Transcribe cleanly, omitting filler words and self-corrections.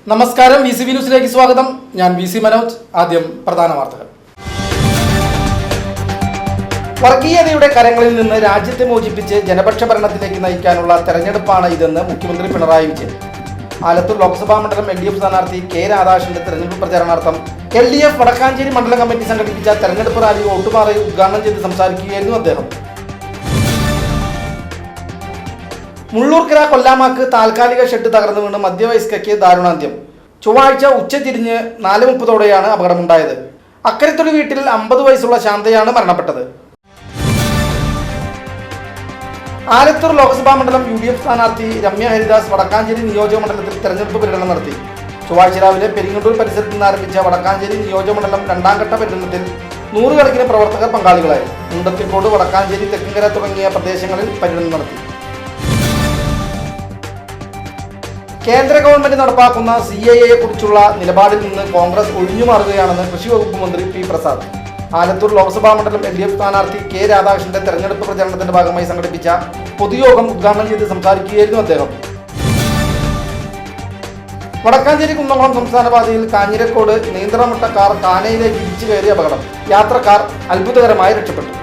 നമസ്കാരം, VCV ന്യൂസിലേക്ക് സ്വാഗതം. ഞാൻ VC മനോജ്. ആദ്യം പ്രധാന വാർത്തകൾ. വർഗീയതയുടെ കരങ്ങളിൽ നിന്ന് രാജ്യത്തെ മോചിപ്പിച്ച് ജനപക്ഷ ഭരണത്തിലേക്ക് നയിക്കാനുള്ള തെരഞ്ഞെടുപ്പാണ് ഇതെന്ന് മുഖ്യമന്ത്രി പിണറായി വിജയൻ. ആലത്തൂർ ലോക്സഭാ മണ്ഡലം LDF സ്ഥാനാർത്ഥി K രാധാകൃഷ്ണന്റെ തെരഞ്ഞെടുപ്പ് പ്രചാരണാർത്ഥം LDF വടക്കാഞ്ചേരി മണ്ഡലം കമ്മിറ്റി സംഘടിപ്പിച്ച തെരഞ്ഞെടുപ്പ് റാലി ഓട്ടുപാറയിൽ ഉദ്ഘാടനം ചെയ്ത് സംസാരിക്കുകയായിരുന്നു അദ്ദേഹം. മുള്ളൂർക്കര കൊല്ലാമാക്ക് താൽക്കാലിക ഷെഡ് തകർന്നു വീണ് മധ്യവയസ്കയ്ക്ക് ദാരുണാന്ത്യം. ചൊവ്വാഴ്ച ഉച്ചതിരിഞ്ഞ് 4:30 അപകടമുണ്ടായത്. അക്കരത്തൊടി വീട്ടിൽ 50 വയസ്സുള്ള ശാന്തയാണ് മരണപ്പെട്ടത്. ആലത്തൂർ ലോക്സഭാ മണ്ഡലം UDF സ്ഥാനാർത്ഥി രമ്യ ഹരിദാസ് വടക്കാഞ്ചേരി നിയോജക മണ്ഡലത്തിൽ തെരഞ്ഞെടുപ്പ് പര്യടനം നടത്തി. ചൊവ്വാഴ്ച രാവിലെ പെരിങ്ങണ്ടൂർ പരിസരത്ത് നിന്ന് ആരംഭിച്ച വടക്കാഞ്ചേരി നിയോജക മണ്ഡലം രണ്ടാം ഘട്ട പര്യടനത്തിൽ 100 കണക്കിന് പ്രവർത്തകർ പങ്കാളികളായി. മുണ്ടത്തിക്കോട്, വടക്കാഞ്ചേരി, തെക്കിങ്കര തുടങ്ങിയ പ്രദേശങ്ങളിൽ പര്യടനം നടത്തി. കേന്ദ്ര ഗവൺമെന്റ് നടപ്പാക്കുന്ന CAA കുറിച്ചുള്ള നിലപാടിൽ നിന്ന് കോൺഗ്രസ് ഒഴിഞ്ഞുമാറുകയാണെന്ന് കൃഷി വകുപ്പ് മന്ത്രി P പ്രസാദ്. ആലത്തൂർ ലോക്സഭാ മണ്ഡലം LDF സ്ഥാനാർത്ഥി K രാധാകൃഷ്ണന്റെ തെരഞ്ഞെടുപ്പ് പ്രചരണത്തിന്റെ ഭാഗമായി സംഘടിപ്പിച്ച പൊതുയോഗം ഉദ്ഘാടനം ചെയ്ത് സംസാരിക്കുകയായിരുന്നു അദ്ദേഹം. വടക്കാഞ്ചേരി കുന്നംകുളം സംസ്ഥാന പാതയിൽ കാഞ്ഞിരക്കോട് നിയന്ത്രണമുട്ട കാർ കാനയിലേക്ക് ഇടിച്ചു കയറിയ അപകടം. യാത്രക്കാർ അത്ഭുതകരമായി രക്ഷപ്പെട്ടു.